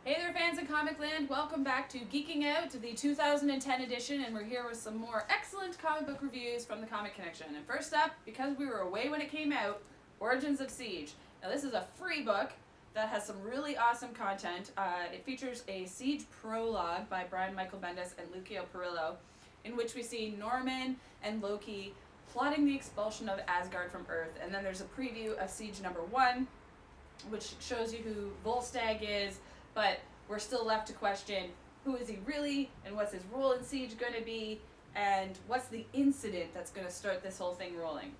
Hey there fans in Comic Land, welcome back to Geeking Out, the 2010 edition, and we're here with some more excellent comic book reviews from the Comic Connection. And first up, because we were away when it came out, Origins of Siege. Now this is a free book that has some really awesome content. It features a Siege prologue by Brian Michael Bendis and Lucio Perillo, in which we see Norman and Loki plotting the expulsion of Asgard from Earth. And then there's a preview of Siege number 1, which shows you who Volstagg is, but we're still left to question who is he really, and what's his role in Siege going to be, and what's the incident that's going to start this whole thing rolling.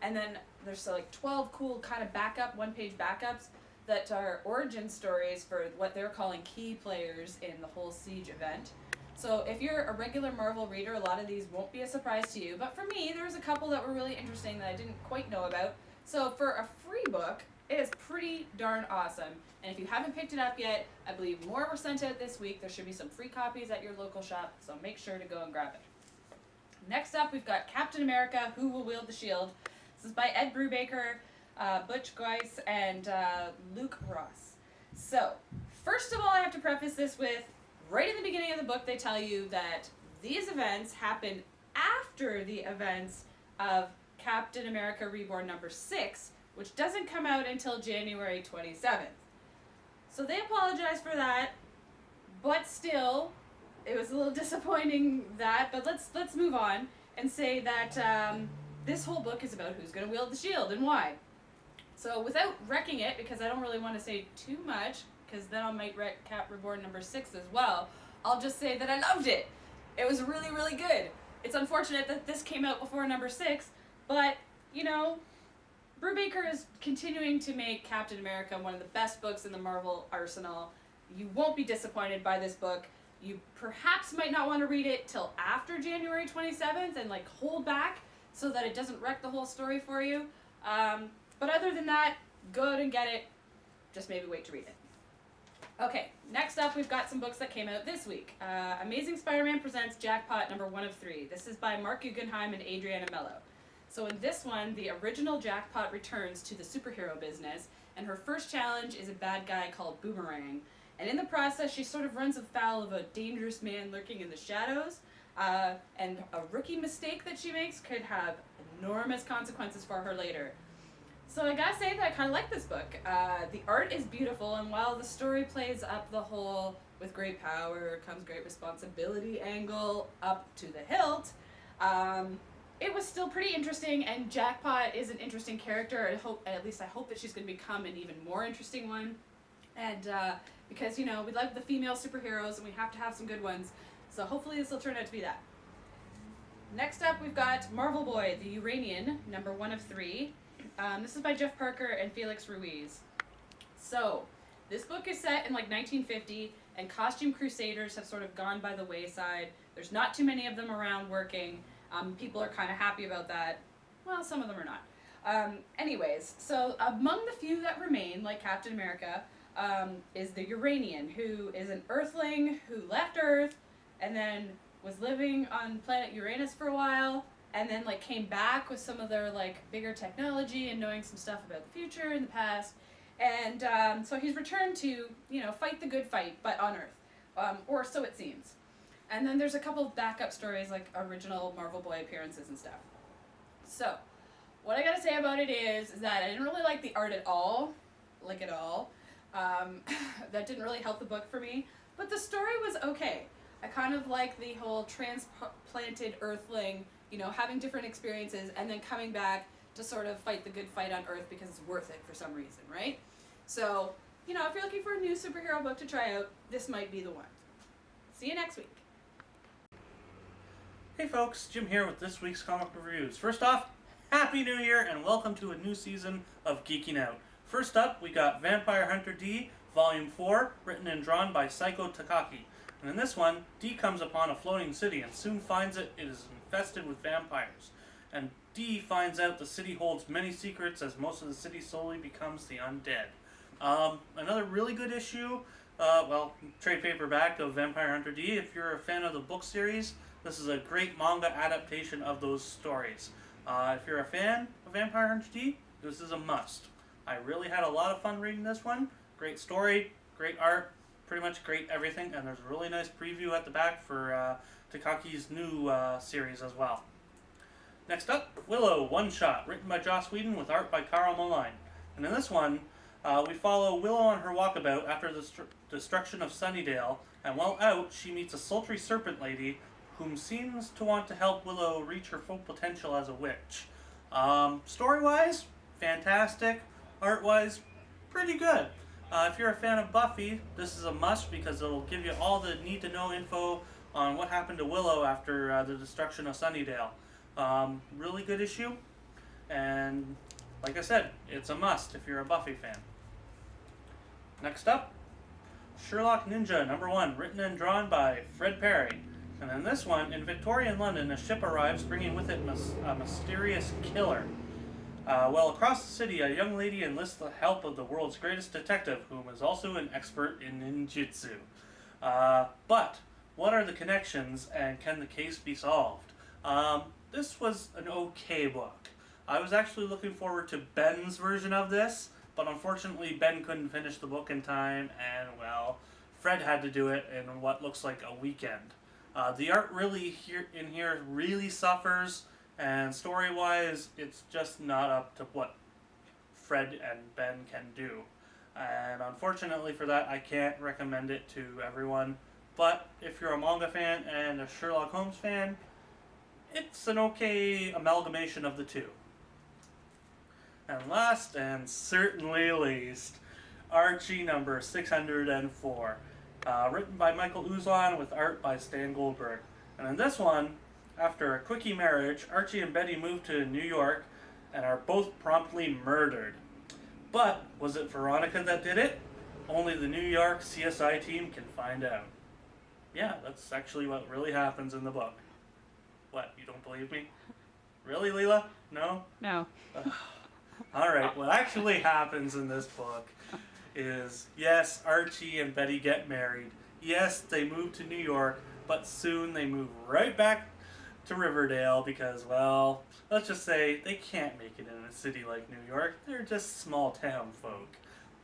And then there's like 12 cool kind of one-page backups that are origin stories for what they're calling key players in the whole Siege event. So if you're a regular Marvel reader, a lot of these won't be a surprise to you, but for me, there's a couple that were really interesting that I didn't quite know about. So for a free book, it is pretty darn awesome. And if you haven't picked it up yet, I believe more were sent out this week. There should be some free copies at your local shop, so make sure to go and grab it. Next up, we've got Captain America, Who Will Wield the Shield. This is by Ed Brubaker, Butch Guice, and Luke Ross. So, first of all, I have to preface this with, right in the beginning of the book, they tell you that these events happen after the events of Captain America Reborn number 6, which doesn't come out until January 27th. So they apologize for that, but still, it was a little disappointing but let's move on and say that this whole book is about who's going to wield the shield and why. So without wrecking it, because I don't really want to say too much, because then I might wreck Cap Reborn number 6 as well, I'll just say that I loved it. It was really, really good. It's unfortunate that this came out before number 6, but, you know, Brubaker is continuing to make Captain America one of the best books in the Marvel arsenal. You won't be disappointed by this book. You perhaps might not want to read it till after January 27th and hold back so that it doesn't wreck the whole story for you. But other than that, go out and get it. Just maybe wait to read it. Okay, next up we've got some books that came out this week. Amazing Spider-Man presents Jackpot number 1 of 3. This is by Mark Guggenheim and Adriana Mello. So in this one, the original Jackpot returns to the superhero business, and her first challenge is a bad guy called Boomerang. And in the process, she sort of runs afoul of a dangerous man lurking in the shadows, and a rookie mistake that she makes could have enormous consequences for her later. So I gotta say that I kind of like this book. The art is beautiful, and while the story plays up the whole with great power comes great responsibility angle up to the hilt, it was still pretty interesting, and Jackpot is an interesting character. At least I hope that she's going to become an even more interesting one. And because, you know, we love the female superheroes and we have to have some good ones. So hopefully this will turn out to be that. Next up, we've got Marvel Boy, the Uranian, number 1 of 3. This is by Jeff Parker and Felix Ruiz. So, this book is set in 1950, and costume crusaders have sort of gone by the wayside. There's not too many of them around working. People are kind of happy about that. Well, some of them are not. Anyways, so among the few that remain, like Captain America, is the Uranian, who is an Earthling who left Earth and then was living on planet Uranus for a while, and then came back with some of their bigger technology and knowing some stuff about the future and the past. And so he's returned to, fight the good fight, but on Earth, or so it seems. And then there's a couple of backup stories, original Marvel Boy appearances and stuff. So, what I gotta say about it is that I didn't really like the art at all. That didn't really help the book for me. But the story was okay. I kind of like the whole transplanted Earthling, having different experiences and then coming back to sort of fight the good fight on Earth because it's worth it for some reason, right? So, if you're looking for a new superhero book to try out, this might be the one. See you next week. Hey folks, Jim here with this week's comic reviews. First off, Happy New Year and welcome to a new season of Geeking Out. First up, we got Vampire Hunter D, Volume 4, written and drawn by Saiko Takaki. And in this one, D comes upon a floating city and soon finds it is infested with vampires. And D finds out the city holds many secrets as most of the city slowly becomes the undead. Another really good issue, trade paperback of Vampire Hunter D. If you're a fan of the book series, this is a great manga adaptation of those stories. If you're a fan of Vampire Hunter D, this is a must. I really had a lot of fun reading this one. Great story, great art, pretty much great everything, and there's a really nice preview at the back for Takaki's new series as well. Next up, Willow, One Shot, written by Joss Whedon with art by Carl Maline. And in this one, we follow Willow on her walkabout after the destruction of Sunnydale, and while out, she meets a sultry serpent lady whom seems to want to help Willow reach her full potential as a witch. Story-wise, fantastic. Art-wise, pretty good. If you're a fan of Buffy, this is a must because it'll give you all the need-to-know info on what happened to Willow after the destruction of Sunnydale. Really good issue, and like I said, it's a must if you're a Buffy fan. Next up, Sherlock Ninja #1, written and drawn by Fred Perry. And in this one, in Victorian London, a ship arrives bringing with it a mysterious killer. Well, across the city, a young lady enlists the help of the world's greatest detective, whom is also an expert in ninjutsu. But what are the connections, and can the case be solved? This was an okay book. I was actually looking forward to Ben's version of this, but unfortunately Ben couldn't finish the book in time, and well, Fred had to do it in what looks like a weekend. The art really here really suffers, and story-wise, it's just not up to what Fred and Ben can do. And unfortunately for that, I can't recommend it to everyone. But if you're a manga fan and a Sherlock Holmes fan, it's an okay amalgamation of the two. And last, and certainly least, Archie number 604. Written by Michael Uzlan with art by Stan Goldberg. And in this one, after a quickie marriage, Archie and Betty move to New York and are both promptly murdered. But was it Veronica that did it? Only the New York CSI team can find out. Yeah, that's actually what really happens in the book. What, you don't believe me? Really, Leila? No? No. Alright, what actually happens in this book is, yes, Archie and Betty get married. Yes, they move to New York, but soon they move right back to Riverdale because, well, let's just say they can't make it in a city like New York. They're just small town folk.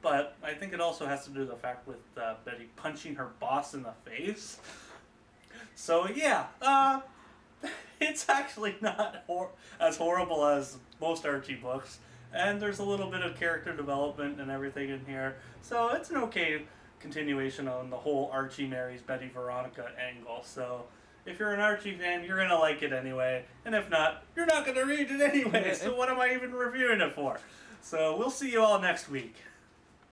But I think it also has to do with the fact with Betty punching her boss in the face. So yeah, it's actually not as horrible as most Archie books. And there's a little bit of character development and everything in here. So it's an okay continuation on the whole Archie marries Betty Veronica angle. So if you're an Archie fan, you're going to like it anyway. And if not, you're not going to read it anyway. So what am I even reviewing it for? So we'll see you all next week.